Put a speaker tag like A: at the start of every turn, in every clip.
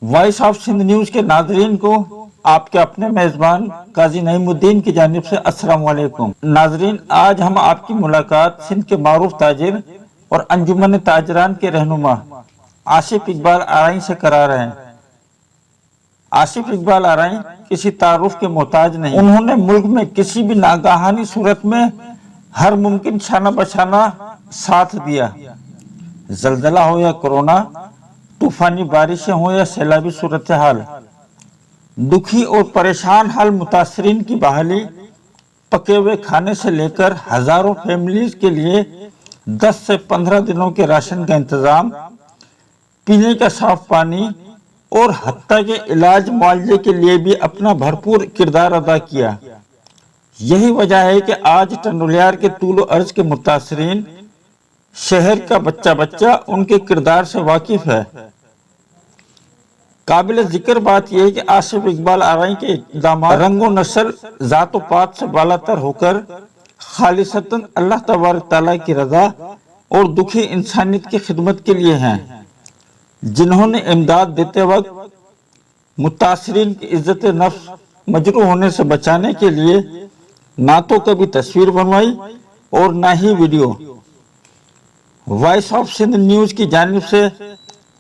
A: Voice of Sindh news के नाजरीन को आपके अपने मेजबान काजी नईमुद्दीन की जानिब से अस्सलाम वालेकुम। नाजरीन, आज हम आपकी मुलाकात सिंध के मारूफ ताजिर और अंजुमन ताजरान के रहनुमा आसिफ इकबाल आरई से करा रहे हैं। आसिफ इकबाल आरई किसी तारुफ के मोहताज नहीं। उन्होंने मुल्क में किसी भी नागाहानी सूरत में हर मुमकिन शाना बशाना साथ दिया। जलजला हो या कोरोना, तूफानी बारिशें हो या सैलाबी सूरत हाल, दुखी और परेशान हाल मुतासरीन की बहाली, पके हुए खाने से लेकर हजारों फैमिलीज के लिए 10 से 15 दिनों के राशन का इंतजाम, पीने का साफ पानी और हत्ता के इलाज मुआवजे के लिए भी अपना भरपूर किरदार अदा किया। यही वजह है कि आज टंडोलियार के तूल अर्ज के मुतासरीन शहर का बच्चा बच्चा उनके किरदार से वाकिफ है। काबिल जिक्र बात यह है कि आसिफ इकबाल आरई के इक़दाम रंगो नस्ल जातो पात से बालातर होकर खालिसतन अल्लाह तबारक ताला की रजा और दुखी इंसानियत की खिदमत के लिए हैं, जिन्होंने इमदाद देते वक्त मुतासरीन की इज्जत नफ्स मजरू होने से बचाने के लिए ना तो कभी तस्वीर बनवाई और ना ही video. Voice of Sindh news की जानिब से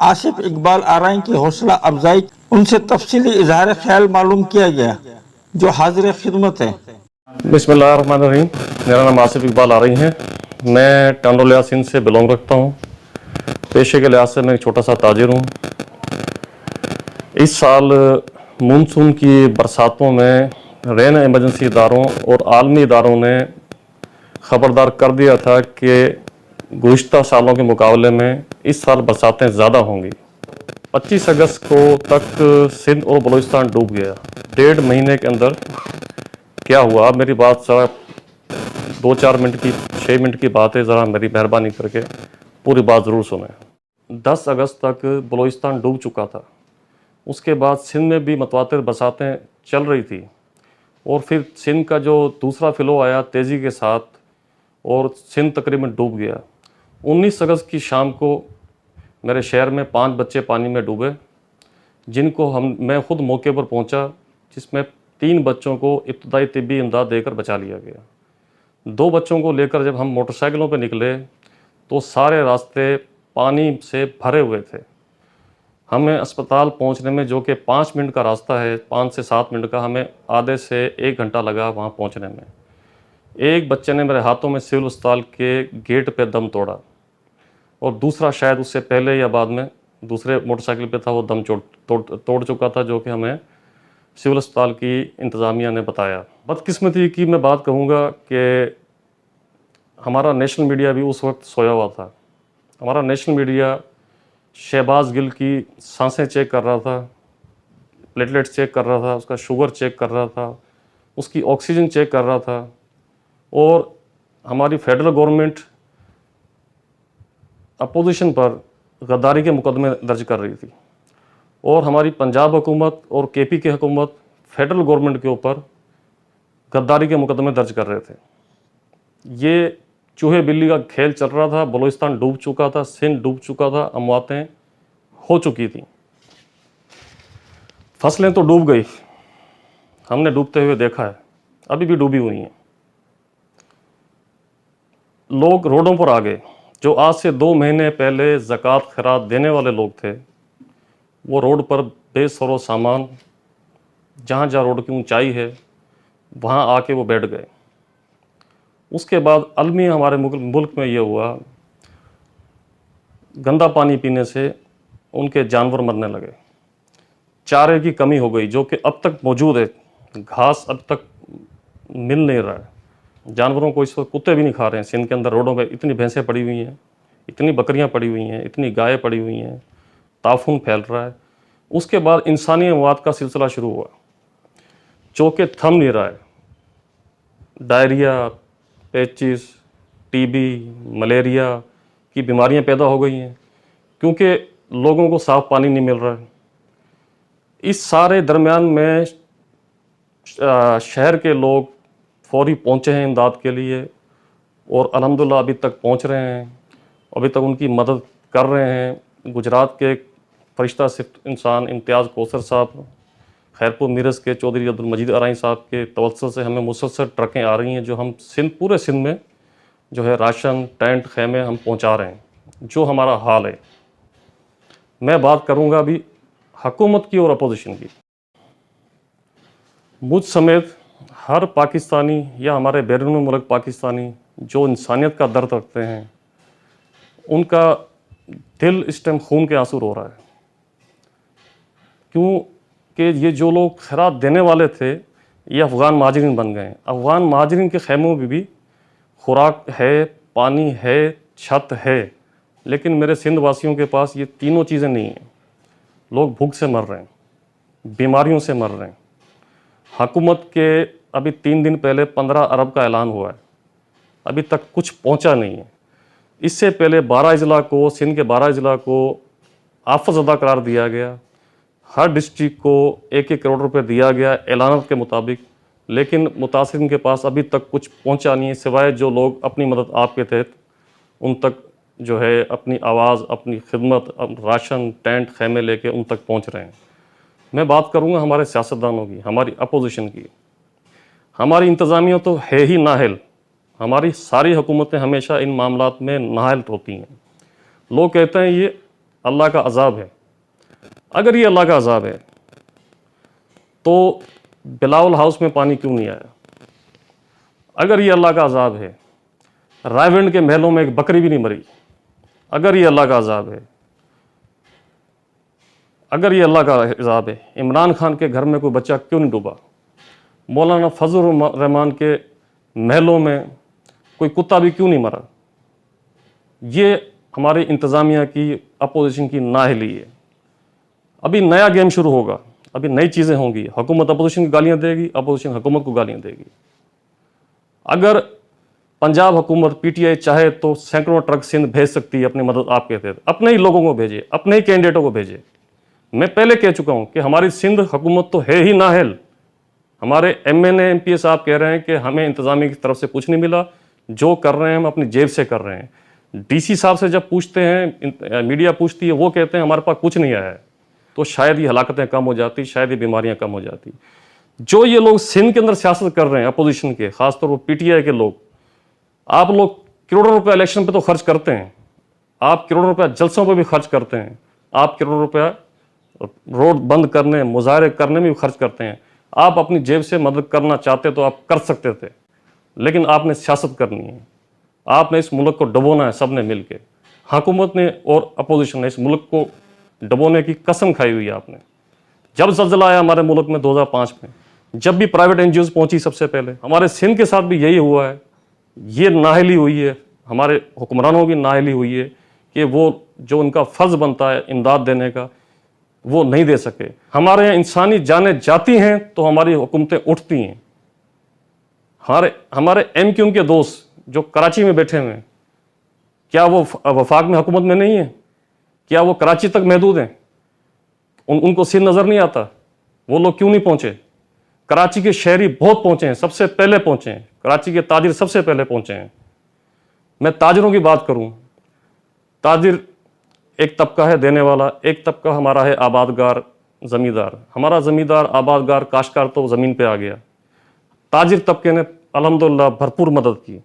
A: आसिफ इकबाल आरई की हौसला अफजाई, उनसे तफसीली इजहार ख्याल मालूम किया गया, जो हाजिर खिदमत है।
B: बिस्मिल्लाहिर्रहमानिर्रहीम। मेरा नाम आसिफ इकबाल आरई है। मैं टंडोलिया सिंध से बिलोंग रखता हूँ। पेशे के लिहाज से मैं एक छोटा सा ताजिर हूँ। इस साल मानसून की बरसातों में रेन एमरजेंसी इदारों और आलमी इदारों ने ख़बरदार कर दिया था कि गुज़िश्ता सालों के मुकाबले में इस साल बरसातें ज़्यादा होंगी। 25 अगस्त को तक सिंध और बलूचिस्तान डूब गया। 1.5 महीने के अंदर क्या हुआ, मेरी बात ज़रा 2-4 मिनट की 6 मिनट की बात है, ज़रा मेरी मेहरबानी करके पूरी बात ज़रूर सुनें। 10 अगस्त तक बलूचिस्तान डूब चुका था। उसके बाद सिंध में भी मतवातिर बरसातें चल रही थी और फिर सिंध का जो दूसरा फ़्लो आया तेज़ी के साथ और सिंध तकरीबन डूब गया। 19 अगस्त की शाम को मेरे शहर में 5 बच्चे पानी में डूबे, जिनको मैं ख़ुद मौके पर पहुंचा, जिसमें 3 बच्चों को इब्तदाई तिब्बी इमदाद देकर बचा लिया गया। 2 बच्चों को लेकर जब हम मोटरसाइकिलों पर निकले तो सारे रास्ते पानी से भरे हुए थे। हमें अस्पताल पहुंचने में, जो कि 5 मिनट का रास्ता है, 5 से 7 मिनट का, हमें आधे से 1 घंटा लगा वहाँ पहुँचने में। एक बच्चे ने मेरे हाथों में सिविल अस्पताल के गेट पे दम तोड़ा और दूसरा शायद उससे पहले या बाद में दूसरे मोटरसाइकिल पे था, वो दम तोड़ चुका था, जो कि हमें सिविल अस्पताल की इंतज़ामिया ने बताया। बदकिस्मती की मैं बात कहूँगा कि हमारा नेशनल मीडिया भी उस वक्त सोया हुआ था। हमारा नेशनल मीडिया शहबाज गिल की सांसें चेक कर रहा था, प्लेटलेट्स चेक कर रहा था, उसका शुगर चेक कर रहा था, उसकी ऑक्सीजन चेक कर रहा था। और हमारी फेडरल गवर्नमेंट अपोजिशन पर गद्दारी के मुकदमे दर्ज कर रही थी और हमारी पंजाब हुकूमत और केपी की हुकूमत फेडरल गवर्नमेंट के ऊपर गद्दारी के मुकदमे दर्ज कर रहे थे। ये चूहे बिल्ली का खेल चल रहा था। बलूचिस्तान डूब चुका था, सिंध डूब चुका था, अमवातें हो चुकी थी, फसलें तो डूब गई, हमने डूबते हुए देखा है, अभी भी डूबी हुई हैं। लोग रोडों पर आ गए। जो आज से 2 महीने पहले ज़कात खैरात देने वाले लोग थे, वो रोड पर बेसरो सामान, जहाँ जहाँ रोड की ऊंचाई है वहाँ आके वो बैठ गए। उसके बाद अलमी हमारे मुल्क में ये हुआ, गंदा पानी पीने से उनके जानवर मरने लगे, चारे की कमी हो गई, जो कि अब तक मौजूद है। घास अब तक मिल नहीं रहा है, जानवरों को इस वक्त कुत्ते भी नहीं खा रहे हैं। सिंध के अंदर रोडों पे इतनी भैंसें पड़ी हुई हैं, इतनी बकरियां पड़ी हुई हैं, इतनी गायें पड़ी हुई हैं, ताफून फैल रहा है। उसके बाद इंसानी अमवात का सिलसिला शुरू हुआ, जो कि थम नहीं रहा है। डायरिया, पेचिस, टीबी, मलेरिया की बीमारियां पैदा हो गई हैं, क्योंकि लोगों को साफ़ पानी नहीं मिल रहा है। इस सारे दरमियान में शहर के लोग फौरी पहुँचे हैं इमदाद के लिए और अल्हम्दुलिल्लाह अभी तक पहुँच रहे हैं, अभी तक उनकी मदद कर रहे हैं। गुजरात के फरिश्ता सिफ्त इंसान इम्तियाज़ कौसर साहब, खैरपुर मीरस के चौधरी अब्दुल मजीद अराई साहब के तवज्जुह से हमें मुसलसल ट्रकें आ रही हैं जो हम पूरे सिंध में जो है राशन, टेंट, खेमे हम पहुंचा रहे हैं, जो हमारा हाल है। मैं बात करूंगा अभी हुकूमत की और अपोजिशन की। मुझ समेत हर पाकिस्तानी या हमारे बैरून मुल्क पाकिस्तानी जो इंसानियत का दर्द रखते हैं, उनका दिल इस टाइम खून के आंसू रो रहा है। क्यों कि ये जो लोग खैरात देने वाले थे ये अफ़गान महाजरीन बन गए हैं। अफ़गान महाजरीन के खेमों में भी खुराक है, पानी है, छत है, लेकिन मेरे सिंध वासियों के पास ये तीनों चीज़ें नहीं हैं। लोग भूख से मर रहे हैं, बीमारियों से मर रहे हैं। हुकूमत के अभी 3 दिन पहले 15 अरब का ऐलान हुआ है, अभी तक कुछ पहुंचा नहीं है। इससे पहले 12 ज़िला को, सिंध के 12 ज़िला को आफतज़दा करार दिया गया। हर डिस्ट्रिक्ट को 1-1 करोड़ रुपए दिया गया ऐलान के मुताबिक, लेकिन मुतासिरीन के पास अभी तक कुछ पहुंचा नहीं है, सिवाय जो लोग अपनी मदद आपके तहत उन तक जो है अपनी आवाज़, अपनी खिदमत, राशन, टेंट, खेमे लेके उन तक पहुंच रहे हैं। मैं बात करूंगा हमारे सियासतदानों की, हमारी अपोजिशन की। हमारी इंतज़ामिया तो है ही नाहल। हमारी सारी हुकूमतें हमेशा इन मामलात में नाहल होती हैं। लोग कहते हैं ये अल्लाह का अजाब है। अगर ये अल्लाह का अजाब है तो बिलावल हाउस में पानी क्यों नहीं आया? अगर ये अल्लाह का अजाब है, रायविंड के महलों में एक बकरी भी नहीं मरी। अगर ये अल्लाह का अजाब है, अगर ये अल्लाह का अजाब है, इमरान खान के घर में कोई बच्चा क्यों नहीं डूबा? मौलाना फजलुर रहमान के महलों में कोई कुत्ता भी क्यों नहीं मरा? ये हमारी इंतज़ामिया की, अपोजिशन की नाअहली है। अभी नया गेम शुरू होगा, अभी नई चीज़ें होंगी। हुकूमत अपोजिशन को गालियाँ देगी, अपोजिशन हुकूमत को गालियाँ देगी। अगर पंजाब हुकूमत PTI चाहे तो सैकड़ों ट्रक सिंध भेज सकती है अपनी मदद आपके तहत। अपने ही लोगों को भेजे, अपने ही कैंडिडेटों को भेजे। मैं पहले कह चुका हूँ कि हमारी सिंध हुकूमत तो है ही नाअहल। हमारे MNA MPA साहब कह रहे हैं कि हमें इंतज़ामिया की तरफ से कुछ नहीं मिला, जो कर रहे हैं हम अपनी जेब से कर रहे हैं। DC साहब से जब पूछते हैं, मीडिया पूछती है, वो कहते हैं हमारे पास कुछ नहीं आया है। तो शायद ये हलाकतें कम हो जाती, शायद ये बीमारियां कम हो जाती। जो ये लोग सिंध के अंदर सियासत कर रहे हैं अपोजिशन के, खासतौर पर PTI के लोग, आप लोग करोड़ों रुपया इलेक्शन पे तो खर्च करते हैं, आप करोड़ों रुपया जलसों पे भी खर्च करते हैं, आप करोड़ों रुपया रोड बंद करने, मुजाहरे करने में भी खर्च करते हैं। आप अपनी जेब से मदद करना चाहते तो आप कर सकते थे, लेकिन आपने सियासत करनी है। आपने इस मुल्क को डुबोना है, सब ने मिल के। हुकूमत ने और अपोजिशन ने इस मुल्क को डुबोने की कसम खाई हुई है आपने। जब ज़ल्ज़ला आया हमारे मुल्क में 2005 में, जब भी प्राइवेट NGOs पहुंची, सबसे पहले हमारे सिंध के साथ भी यही हुआ है। ये नाअहली हुई है, हमारे हुक्मरानों की नाअहली हुई है कि वो जो उनका फ़र्ज़ बनता है इमदाद देने का, वो नहीं दे सके। हमारे यहाँ इंसानी जानें जाती हैं तो हमारी हुकूमतें उठती हैं। हमारे MQ के दोस्त जो कराची में बैठे हुए हैं, क्या वो वफाक में हुकूमत में नहीं है? क्या वो कराची तक महदूद हैं? उनको सिंध नज़र नहीं आता? वो लोग क्यों नहीं पहुंचे? कराची के शहरी बहुत पहुंचे हैं, सबसे पहले पहुंचे हैं। कराची के ताजिर सबसे पहले पहुंचे हैं। मैं ताजिरों की बात करूं, ताजिर एक तबका है देने वाला, एक तबका हमारा है आबादगार, ज़मींदार। हमारा ज़मींदार, आबादगार, काश्तकार तो ज़मीन पे आ गया। ताजिर तबके ने अल्हम्दुलिल्लाह भरपूर मदद की।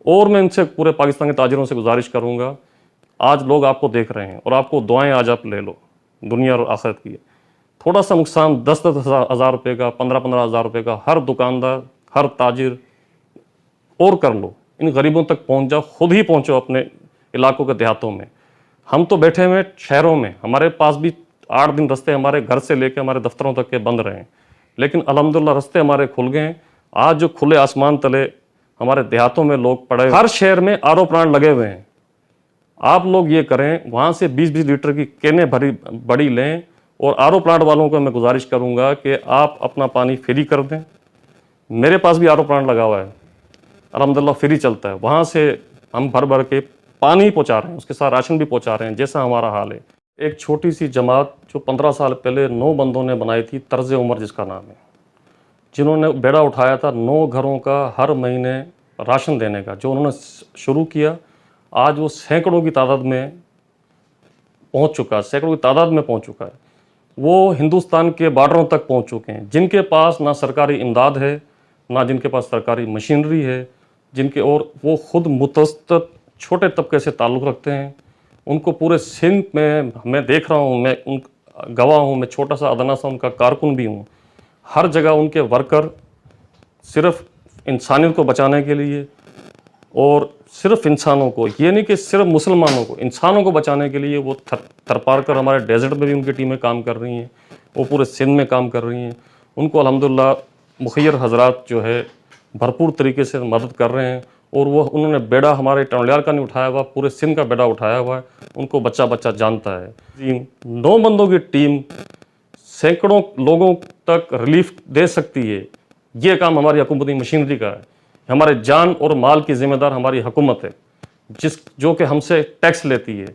B: और मैं इनसे, पूरे पाकिस्तान के ताजिरों से गुजारिश करूँगा, आज लोग आपको देख रहे हैं और आपको दुआएं आज आप ले लो, दुनिया और आखिरत की। थोड़ा सा नुकसान 10-10 हज़ार रुपये का, 15-15 हज़ार रुपये का हर दुकानदार, हर ताजिर और कर लो। इन गरीबों तक पहुंच जाओ, खुद ही पहुंचो अपने इलाकों के देहातों में। हम तो बैठे हुए शहरों में, हमारे पास भी 8 दिन रास्ते हमारे घर से लेकर हमारे दफ्तरों तक के बंद रहे हैं, लेकिन अल्हम्दुलिल्लाह रास्ते हमारे खुल गए हैं। आज जो खुले आसमान तले हमारे देहातों में लोग पड़े, हर शहर में RO प्लांट लगे हुए हैं। आप लोग ये करें, वहाँ से 20-20 लीटर की कैनें बड़ी लें। और RO प्लांट वालों को मैं गुजारिश करूँगा कि आप अपना पानी फ्री कर दें। मेरे पास भी RO प्लांट लगा हुआ है, अल्हम्दुलिल्लाह फ्री चलता है। वहाँ से हम भर भर के पानी पहुँचा रहे हैं, उसके साथ राशन भी पहुँचा रहे हैं, जैसा हमारा हाल है। एक छोटी सी जमात जो 15 साल पहले 9 बंदों ने बनाई थी, तर्ज़ उमर जिसका नाम है, जिन्होंने बेड़ा उठाया था 9 घरों का हर महीने राशन देने का, जो उन्होंने शुरू किया, आज वो सैकड़ों की तादाद में पहुंच चुका है, सैकड़ों की तादाद में पहुंच चुका है। वो हिंदुस्तान के बॉर्डरों तक पहुंच चुके हैं, जिनके पास ना सरकारी इमदाद है, ना जिनके पास सरकारी मशीनरी है, जिनके और वो खुद मुतवस्तित छोटे तबके से ताल्लुक़ रखते हैं। उनको पूरे सिंध में मैं देख रहा हूँ, मैं उन गवाह हूँ, मैं छोटा सा अदना सा उनका कारकुन भी हूँ। हर जगह उनके वर्कर सिर्फ इंसानियत को बचाने के लिए, और सिर्फ इंसानों को, ये नहीं कि सिर्फ मुसलमानों को, इंसानों को बचाने के लिए वो थरपार कर हमारे डेजर्ट में भी उनकी टीमें काम कर रही हैं, वो पूरे सिंध में काम कर रही हैं। उनको अल्हम्दुलिल्लाह मुखियर हजरात जो है भरपूर तरीके से मदद कर रहे हैं, और वो उन्होंने बेड़ा हमारे टंडलियार का नहीं उठाया हुआ, पूरे सिंध का बेड़ा उठाया हुआ है। उनको बच्चा बच्चा जानता है। 9 बंदों की टीम सैकड़ों लोगों तक रिलीफ दे सकती है। ये काम हमारी हुकूमती मशीनरी का है। हमारे जान और माल की जिम्मेदार हमारी हुकूमत है, जो कि हमसे टैक्स लेती है।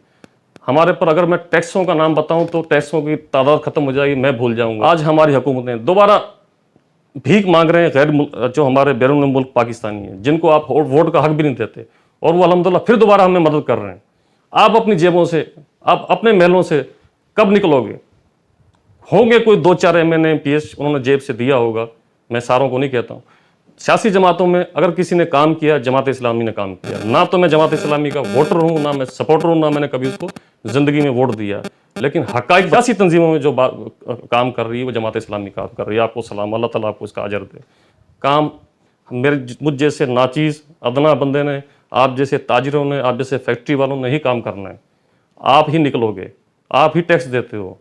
B: हमारे पर अगर मैं टैक्सों का नाम बताऊं तो टैक्सों की तादाद खत्म हो जाएगी, मैं भूल जाऊंगा। आज हमारी हुकूमत ने दोबारा भीख मांग रहे हैं जो हमारे बैरून मुल्क पाकिस्तानी हैं, जिनको आप वोट का हक भी नहीं देते, और वो अल्हम्दुलिल्लाह फिर दोबारा हमें मदद कर रहे हैं। आप अपनी जेबों से, आप अपने महलों से कब निकलोगे? होंगे कोई 2-4 MNA MPs उन्होंने जेब से दिया होगा, मैं सारों को नहीं कहता हूँ। सियासी जमातों में अगर किसी ने काम किया, जमात इस्लामी ने काम किया। ना तो मैं जमात इस्लामी का वोटर हूँ, ना मैं सपोर्टर हूँ, ना मैंने कभी उसको ज़िंदगी में वोट दिया, लेकिन हक़ाइक़ सियासी तंजीमों में जो काम कर रही है वो जमात इस्लामी काम कर रही है। आपको सलाम, अल्लाह ताला आपको इसका अजर दे। काम मुझ जैसे नाचीज़ अदना बंदे ने, आप जैसे ताजिरों ने, आप जैसे फैक्ट्री वालों ने ही काम करना है। आप ही निकलोगे, आप ही टैक्स देते हो,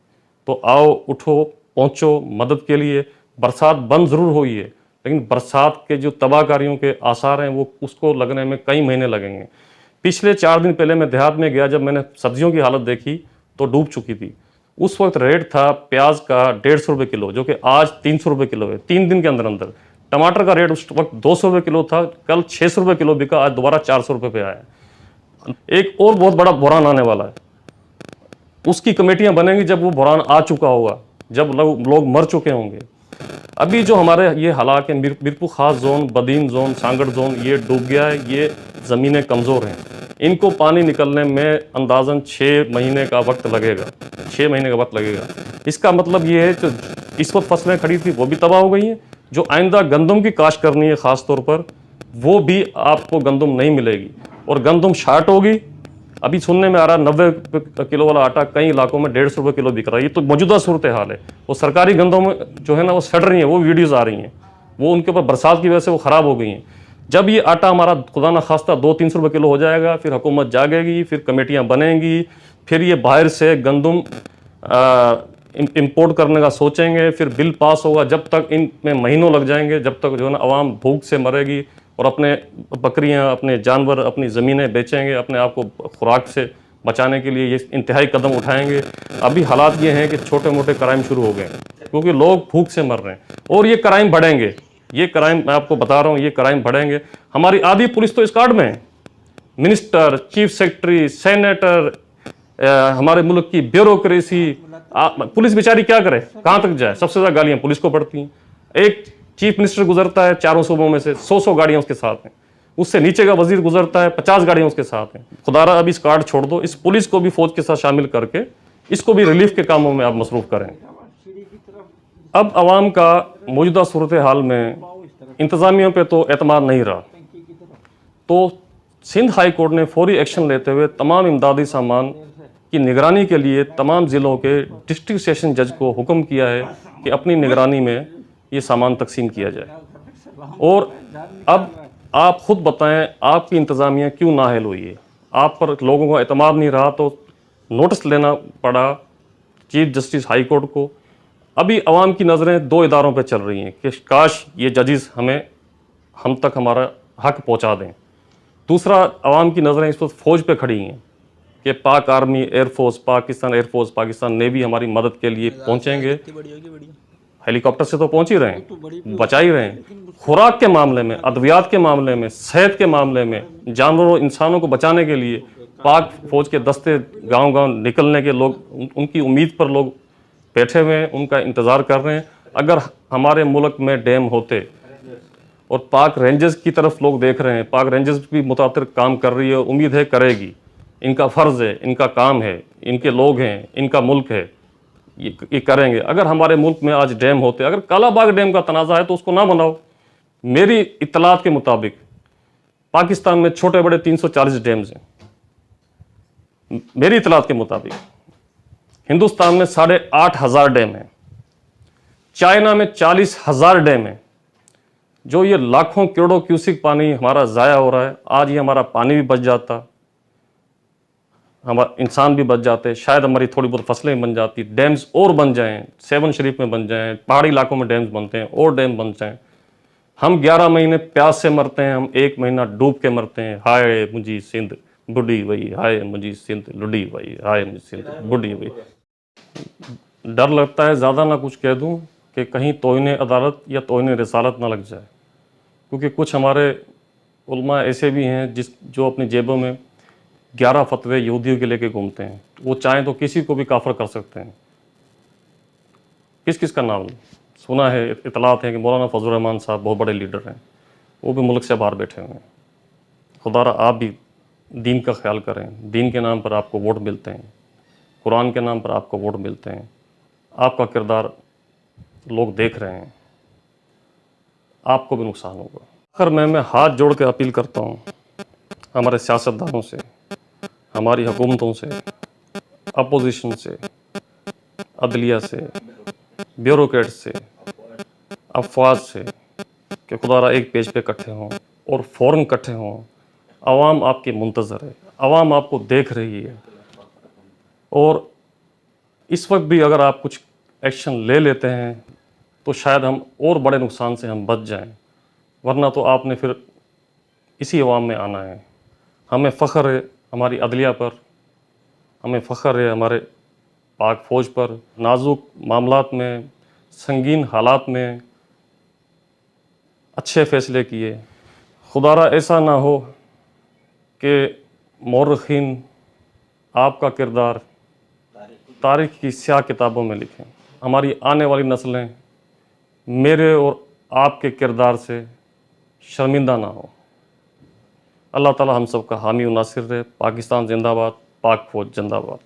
B: तो आओ, उठो, पहुँचो मदद के लिए। बरसात बंद ज़रूर हुई है, लेकिन बरसात के जो तबाहकारियों के आसार हैं वो उसको लगने में कई महीने लगेंगे। पिछले 4 दिन पहले मैं देहात में गया, जब मैंने सब्जियों की हालत देखी तो डूब चुकी थी। उस वक्त रेट था प्याज का 150 रुपये किलो, जो कि आज 300 रुपये किलो है। 3 दिन के अंदर अंदर टमाटर का रेट उस वक्त 200 रुपये किलो था, कल 600 रुपये किलो बिका, आज दोबारा 400 रुपये पे आया। एक और बहुत बड़ा बुरहान आने वाला है, उसकी कमेटियां बनेंगी जब वो बुरहान आ चुका होगा, जब लोग मर चुके होंगे। अभी जो हमारे ये हालात है, मिरपुर खास zone, Badin zone, Sanghar zone, ये डूब गया है। ये ज़मीनें कमज़ोर हैं, इनको पानी निकलने में अंदाज़न 6 महीने का वक्त लगेगा। 6 महीने का वक्त लगेगा। इसका मतलब ये है जो इस वक्त फसलें खड़ी थी वो भी तबाह हो गई हैं। जो आइंदा गंदम की काश्त करनी है ख़ास तौर पर, वो भी आपको गंदम नहीं मिलेगी, और गंदम शार्ट होगी। अभी सुनने में आ रहा है 90 किलो वाला आटा कई इलाकों में 150 रुपये किलो बिक रहा है। ये तो मौजूदा सूरत हाल है। वो सरकारी गंदम जो है ना वो सड़ रही हैं, वो वीडियोज़ आ रही हैं, वो उनके ऊपर बरसात की वजह से वो ख़राब हो गई हैं। जब ये आटा हमारा खुदा न खास्ता 200-300 रुपये किलो हो जाएगा, फिर हुकूमत जागेगी, फिर कमेटियाँ बनेंगी, फिर ये बाहर से गंदम इम्पोर्ट करने का सोचेंगे, फिर बिल पास होगा। जब तक इनमें महीनों लग जाएंगे, जब तक जो है ना आवाम भूख से मरेगी, और अपने बकरियां, अपने जानवर, अपनी ज़मीनें बेचेंगे, अपने आप को खुराक से बचाने के लिए ये इंतहाई कदम उठाएंगे। अभी हालात ये हैं कि छोटे मोटे क्राइम शुरू हो गए, क्योंकि लोग भूख से मर रहे हैं, और ये क्राइम बढ़ेंगे। ये क्राइम मैं आपको बता रहा हूँ, ये क्राइम बढ़ेंगे। हमारी आधी पुलिस तो इस कार्ड में है। मिनिस्टर, चीफ सेक्रेटरी, सेनेटर, हमारे मुल्क की ब्यूरोक्रेसी, पुलिस बेचारी क्या करे, कहाँ तक जाए? सबसे ज़्यादा गालियाँ पुलिस को पड़ती हैं। एक चीफ मिनिस्टर गुजरता है 4 सूबों में से, 100 गाड़ियाँ उसके साथ हैं। उससे नीचे का वजीर गुजरता है, 50 गाड़ियाँ उसके साथ हैं। खुदारा अब इस कार्ड छोड़ दो, इस पुलिस को भी फौज के साथ शामिल करके इसको भी रिलीफ के कामों में आप मसरूफ़ करें। अब आवाम का मौजूदा सूरत हाल में इंतज़ामिया पे तो एतमाद नहीं रहा, तो सिंध हाई कोर्ट ने फौरी एक्शन लेते हुए तमाम इमदादी सामान की निगरानी के लिए तमाम ज़िलों के डिस्ट्रिक्ट सेशन जज को हुक्म किया है कि अपनी निगरानी में ये सामान तकसीम किया जाए। और अब आप खुद बताएं, आपकी इंतज़ामिया क्यों नाअहल हुई है? आप पर लोगों को एतमाद नहीं रहा, तो नोटिस लेना पड़ा चीफ जस्टिस हाई कोर्ट को। अभी आवाम की नज़रें 2 इदारों पर चल रही हैं कि काश ये जजेस हम तक हमारा हक पहुँचा दें। दूसरा, आवाम की नज़रें इस वक्त फ़ौज पे खड़ी हैं कि पाक army, air force, Pakistan air force, Pakistan navy हमारी मदद के लिए पहुँचेंगे। हेलीकॉप्टर से तो पहुँच ही रहे हैं, बचा ही रहे हैं। खुराक के मामले में, अद्वियात के मामले में, सेहत के मामले में, जानवरों, इंसानों को बचाने के लिए पाक फ़ौज के दस्ते गांव-गांव निकलने के लोग उनकी उम्मीद पर लोग बैठे हुए हैं, उनका इंतज़ार कर रहे हैं। अगर हमारे मुल्क में डैम होते, और पाक रेंजर्स की तरफ लोग देख रहे हैं, पाक रेंजर्स भी मुताबिक काम कर रही है, उम्मीद है करेगी, इनका फ़र्ज़ है, इनका काम है, इनके लोग हैं, इनका मुल्क है, ये करेंगे। अगर हमारे मुल्क में आज डैम होते, अगर कालाबाग डैम का तनाज़ा है तो उसको ना बनाओ। मेरी इत्तलात के मुताबिक पाकिस्तान में छोटे बड़े 340 डैम्स हैं। मेरी इत्तलात के मुताबिक हिंदुस्तान में 8,500 डैम हैं, चाइना में 40,000 डैम हैं। जो ये लाखों करोड़ों क्यूसिक पानी हमारा ज़ाया हो रहा है, आज ये हमारा पानी भी बच जाता, हमारा इंसान भी बच जाते, शायद हमारी थोड़ी बहुत फसलें बन जाती, डैम्स और बन जाएं, सेवन शरीफ में बन जाएं, पहाड़ी इलाकों में डैम्स बनते हैं और डैम बन जाएं। हम 11 महीने प्यास से मरते हैं, हम 1 महीना डूब के मरते हैं। हाय मुझी सिंध बुढ़ी वही, हाय मुझी सिंध लुढ़ी वही, हाय मुझी सिंध बुढ़ी वही। डर लगता है ज़्यादा ना कुछ कह दूं कि कहीं तौहीन अदालत या तौहीन रिसालत ना लग जाए, क्योंकि कुछ हमारे उलमा ऐसे भी हैं जो अपनी जेबों में 11 फतवे यहूदियों के लेके घूमते हैं। वो चाहें तो किसी को भी काफिर कर सकते हैं। किस किस का नाम सुना है? इतलात है कि मौलाना फजल रहमान साहब बहुत बड़े लीडर हैं, वो भी मुल्क से बाहर बैठे हुए हैं। खुदारा आप भी दीन का ख्याल करें। दीन के नाम पर आपको वोट मिलते हैं, कुरान के नाम पर आपको वोट मिलते हैं, आपका किरदार लोग देख रहे हैं, आपको भी नुकसान होगा। आखिर मैं हाथ जोड़ के अपील करता हूँ हमारे सियासतदानों से, हमारी हुकूमतों से, अपोजिशन से, अदलिया से, ब्यूरोक्रेट से, अफवाज से कि खुदारा एक पेज पे इकट्ठे हों और फ़ौरन इकट्ठे हों। आवाम आपकी मुंतज़र है, आवाम आपको देख रही है, और इस वक्त भी अगर आप कुछ एक्शन ले लेते हैं तो शायद हम और बड़े नुकसान से हम बच जाएं, वरना तो आपने फिर इसी अवाम में आना है। हमें फ़ख्र है हमारी अदलिया पर, हमें फ़ख्र है हमारे पाक फ़ौज पर। नाजुक मामलात में, संगीन हालात में अच्छे फ़ैसले किए। खुदारा ऐसा ना हो कि मौरख़ीन आपका किरदार तारीख़ की स्याह किताबों में लिखें। हमारी आने वाली नस्लें मेरे और आपके किरदार से शर्मिंदा ना हो। अल्लाह ताला हम सब का हामी और नासिर रहे। पाकिस्तान जिंदाबाद, पाक फ़ौज जिंदाबाद।